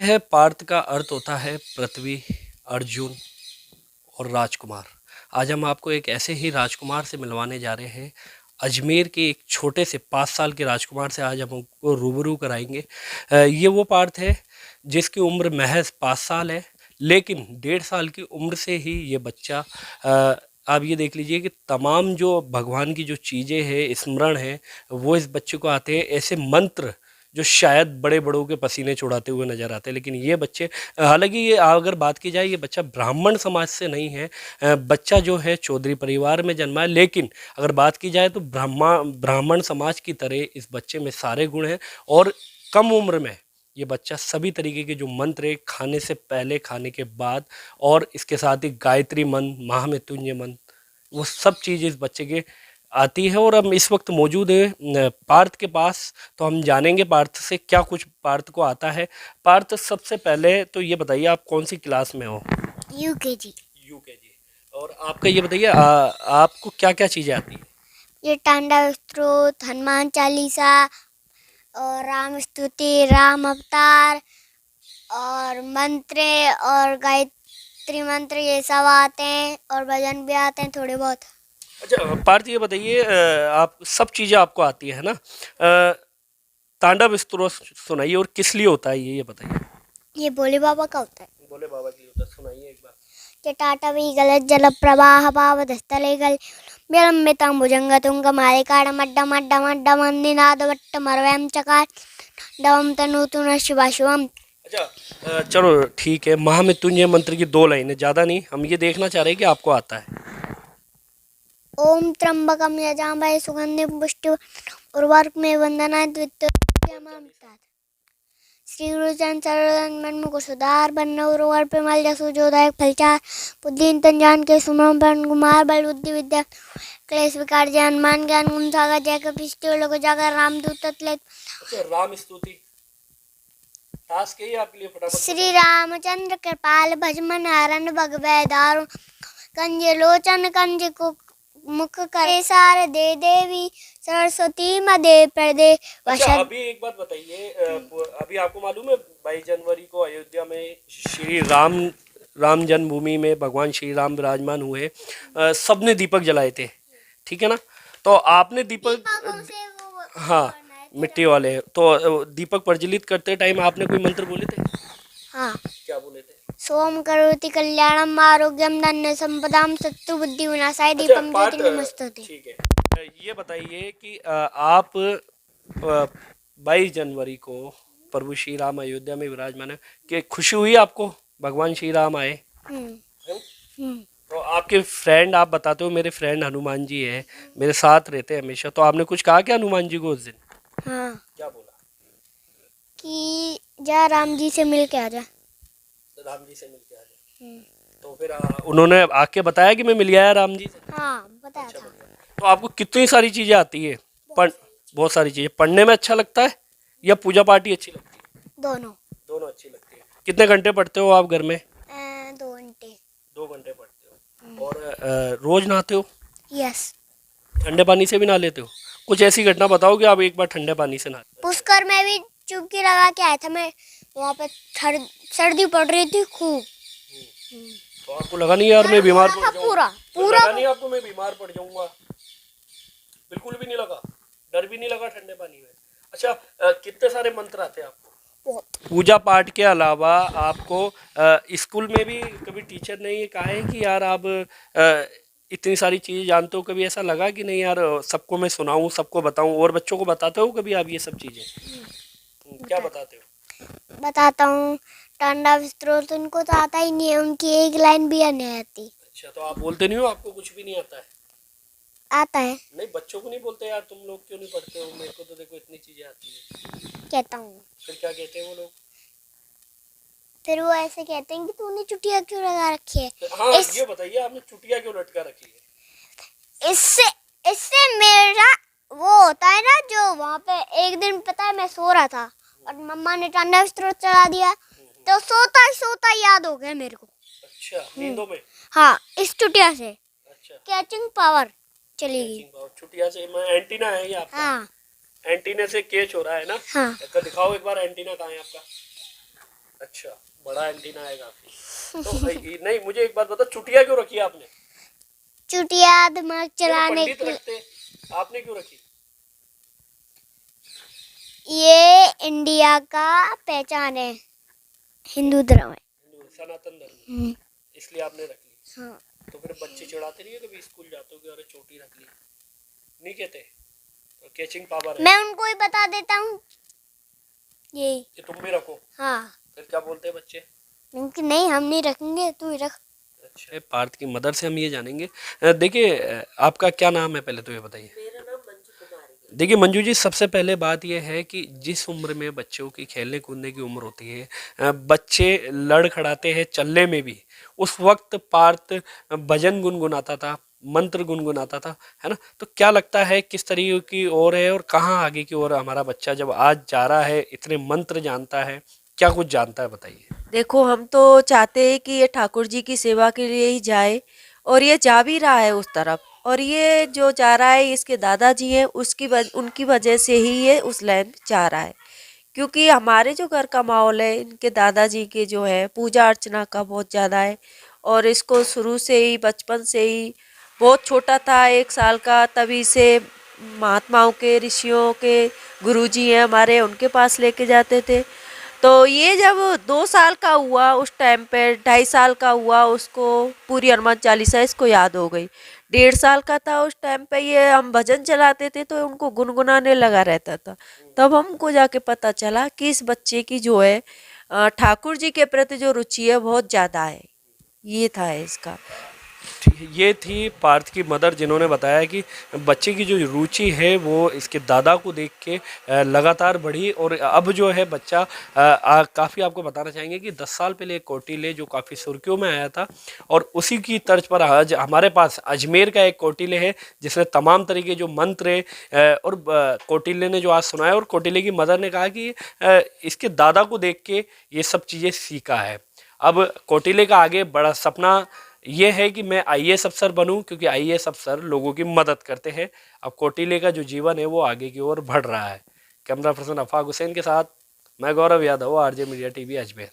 है पार्थ का अर्थ होता है पृथ्वी, अर्जुन और राजकुमार। आज हम आपको एक ऐसे ही राजकुमार से मिलवाने जा रहे हैं। अजमेर के एक छोटे से 5 साल के राजकुमार से आज हम आपको रूबरू कराएंगे। ये वो पार्थ है जिसकी उम्र महज 5 साल है, लेकिन 1.5 साल की उम्र से ही ये बच्चा आप ये देख लीजिए कि तमाम जो भगवान की जो चीज़ें हैं, स्मरण है, वो इस बच्चे को आते हैं। ऐसे मंत्र जो शायद बड़े बड़ों के पसीने छुड़ाते हुए नजर आते हैं, लेकिन ये बच्चे, हालांकि ये अगर बात की जाए, ये बच्चा ब्राह्मण समाज से नहीं है। बच्चा जो है चौधरी परिवार में जन्मा है, लेकिन अगर बात की जाए तो ब्राह्मण समाज की तरह इस बच्चे में सारे गुण हैं। और कम उम्र में ये बच्चा सभी तरीके के जो मंत्र है, खाने से पहले, खाने के बाद, और इसके साथ ही गायत्री मंत्र, महामृत्युंजय मंत्र, वो सब चीज़ इस बच्चे के आती है। और हम इस वक्त मौजूद है पार्थ के पास, तो हम जानेंगे पार्थ से क्या कुछ पार्थ को आता है। पार्थ, सबसे पहले तो ये बताइए आप कौन सी क्लास में हो? यूकेजी। यूकेजी। और आपका ये बताइए, आपको क्या क्या चीज़ें आती है? ये तांडव स्तोत्र, हनुमान चालीसा और राम स्तुति, राम अवतार और मंत्र और गायत्री मंत्र, ये सब आते हैं। और भजन भी आते हैं थोड़े बहुत। अच्छा पार्थ, ये बताइए, आप सब चीज़ें आपको आती है ना? तांडव स्तोत्र सुनाइए, और किस लिए होता है ये बताइए। ये भोले बाबा का होता है। भोले बाबा के लिए होता है, सुनाइए एक बार। जटाटवी गलत जल प्रवाह पावधस्थले गल विलंबितं भुजंगतुंगमालिकाडमड्डमड्डमड्डमन्निनादवट्टमरवयं चकार डवं तनोतु न शिवा शिवम। अच्छा चलो ठीक है। महामृत्युंजय मंत्र की 2 लाइनें, ज़्यादा नहीं, हम ये देखना चाह रहे हैं कि आपको आता है। ओम त्र्यंबकं यजामहे सुगंधिं पुष्टिवर्धनम् उर्वारुकमिव बन्धनात् विद्युत्। श्री गुरुचरण सरोज मनमुख सुधार बन्नौर पेमल जसु जोदायक फलचार बुद्धिन तंजान के सुमरम पवन कुमार बल बुद्धि विद्या क्लेश विकार जय हनुमान ज्ञान गुण सागर जय कपिष्ट लोक जागर रामदूत तत्लेत। अच्छा, राम स्तुति टास्क है ये आपके लिए, फटाफट। श्री रामचंद्र कृपाल भजमन हरण भगवै दारु कंज लोचन कंज को मुख करे सार दे देवी सरस्वती मदे प्रदे। अच्छा अभी एक बात बताइए, अभी आपको मालूम है 22 जनवरी को अयोध्या में श्री राम जन्मभूमि में भगवान श्री राम विराजमान हुए। सबने दीपक जलाए थे, ठीक है ना? तो आपने दीपक, हाँ, मिट्टी वाले, तो दीपक प्रज्वलित करते टाइम आपने कोई मंत्र बोले थे? हाँ। क्या बोले थे? सोम करोति कल्याणम आरोग्यम धन्य संपदाम शत्रु बुद्धि विनाशाय दीपम ज्योति नमस्तुते। ठीक है, ये बताइए कि आप 22 जनवरी को प्रभु श्री राम अयोध्या में विराजमान है, कि खुशी हुई आपको भगवान श्री राम आए? तो आपके फ्रेंड, आप बताते हो मेरे फ्रेंड हनुमान जी है, मेरे साथ रहते हैं हमेशा, तो आपने कुछ कहा क्या हनुमान जी को उस दिन? हाँ। क्या बोला? कि जा राम जी से मिल के आ जा। राम जी से मिल के आ जा। तो फिर उन्होंने आके बताया कि मैं मिल गया राम जी से? हाँ, बताया अच्छा, था। तो आपको कितनी सारी चीजें आती है? बहुत सारी चीजें। पढ़ने में अच्छा लगता है या पूजा पाठ ही अच्छी लगती है? दोनों। दोनों अच्छी लगती है। कितने घंटे पढ़ते हो आप घर में? 2 घंटे। 2 घंटे पढ़ते हो। और रोज नहाते हो? यस। ठंडे पानी से भी नहा लेते हो? कुछ ऐसी घटना बताओ कि आप एक बार ठंडे पानी से नहाते हो। पुष्कर में भी चुपकी लगा के आया था मैं, वहाँ पे सर्दी पड़ रही थी खूब। तो आपको लगा नहीं यार मैं बीमार पड़ जाऊंगा? पूरा पूरा लगा नहीं आपको मैं बीमार पड़ जाऊंगा? बिल्कुल भी नहीं लगा? डर भी नहीं लगा ठंडे पानी में? अच्छा, कितने सारे मंत्र आते हैं आपको? पूजा पाठ के अलावा आपको स्कूल में भी कभी टीचर ने ये कहा है कि यार आप इतनी सारी चीज़ें जानते हो? कभी ऐसा लगा कि नहीं यार सबको मैं सुनाऊं, सबको बताऊं? और बच्चों को बताते हो कभी आप ये सब चीज़ें? क्या बताते हो? बताता हूँ। तांडव स्तोत्र उनको तो आता ही नहीं है, उनकी एक लाइन भी नहीं आती। अच्छा, तो आप बोलते नहीं हो? आपको कुछ भी नहीं आता है? आता है। नहीं, बच्चों को नहीं बोलते यार तुम लोग क्यों नहीं पढ़ते हो? मेरे को तो देखो इतनी चीजें आती है। कहता हूँ। फिर क्या कहते हैं वो लोग? फिर वो ऐसे कहते हैं कि तूने चुटिया क्यों लगा रखी है? हाँ, ये बताइए आपने चुटिया क्यों लटका रखी है? इससे इससे मेरा वो होता है ना, जो वहाँ पे एक दिन पता है मैं सो रहा था और मम्मा ने तांडव स्तोत्र चला दिया, तो सोता याद हो गया मेरे को। अच्छा, नींदों में? हाँ, इस चुटिया से। अच्छा, कैचिंग पावर चली गई। चुटिया से? मैं एंटीना है ये आपका? हाँ। एंटीना से कैच हो रहा है ना? हाँ। तो दिखाओ एक बार एंटीना कहाँ है आपका? अच्छा, बड़ा एंटीना है काफी। तो नहीं, मुझे एक बात बता, चुटिया क्यों रखी है आपने? चुटिया दिमाग ये तो चलाने पंडित के। रखते, आपने क्यों रखी? ये इंडिया का पहचान है, हिंदू धर्म है। हिंदू सनातन धर्म, हम्म, इसलिए आपने रख ली। हाँ। तो फिर बच्चे चिढ़ाते नहीं है कभी स्कूल जाते हो कि अरे चोटी रख ली? नहीं कहते? तो कैचिंग पावर है मैं उनको ही बता देता हूँ ये। कि तुम भी रखो। हाँ, फिर क्या बोलते हैं बच्चे? क्योंकि नहीं, हम नहीं रखेंगे, तू ही रख। अच्छा, पार्थ की मदर से हम ये जानेंगे। देखिए, आपका क्या नाम है पहले तो ये बताइए। मेरा नाम मंजू कुमारी है। देखिए मंजू जी, सबसे पहले बात यह है कि जिस उम्र में बच्चों की खेलने कूदने की उम्र होती है, बच्चे लड़खड़ाते हैं चलने में भी, उस वक्त पार्थ भजन गुनगुनाता था, मंत्र गुनगुनाता था, है ना? तो क्या लगता है किस तरीके की ओर है और कहाँ आगे की ओर हमारा बच्चा जब आज जा रहा है, इतने मंत्र जानता है, क्या कुछ जानता है बताइए। देखो, हम तो चाहते हैं कि ये ठाकुर जी की सेवा के लिए ही जाए, और ये जा भी रहा है उस तरफ। और ये जो जा रहा है, इसके दादाजी हैं, उनकी वजह से ही ये उस लाइन में जा रहा है। क्योंकि हमारे जो घर का माहौल है, इनके दादाजी के जो है पूजा अर्चना का बहुत ज़्यादा है। और इसको शुरू से ही, बचपन से ही, बहुत छोटा था 1 साल का, तभी से महात्माओं के, ऋषियों के गुरुजी हैं हमारे, उनके पास लेके जाते थे। तो ये जब 2 साल का हुआ, उस टाइम पे 2.5 साल का हुआ, उसको पूरी हनुमान चालीसा इसको याद हो गई। 1.5 साल का था उस टाइम पे, ये हम भजन चलाते थे तो उनको गुनगुनाने लगा रहता था। तब हमको जाके पता चला कि इस बच्चे की जो है ठाकुर जी के प्रति जो रुचि है बहुत ज़्यादा है। ये था इसका। ये थी पार्थ की मदर, जिन्होंने बताया कि बच्चे की जो रुचि है वो इसके दादा को देख के लगातार बढ़ी, और अब जो है बच्चा काफ़ी, आपको बताना चाहेंगे कि 10 साल पहले एक कौटिल्य जो काफ़ी सुर्खियों में आया था, और उसी की तर्ज पर आज हमारे पास अजमेर का एक कौटिल्य है जिसने तमाम तरीके जो मंत्र है, और कौटिल्य ने जो आज सुनाया, और कौटिल्य की मदर ने कहा कि इसके दादा को देख के ये सब चीज़ें सीखा है। अब कौटिल्य का आगे बड़ा सपना ये है कि मैं आईएएस अफसर बनूं, क्योंकि आईएएस अफसर लोगों की मदद करते हैं। अब कौटिल्य का जो जीवन है वो आगे की ओर बढ़ रहा है। कैमरा पर्सन अफाक हुसैन के साथ मैं Gaurav Yadav, RJ media TV Ajmer.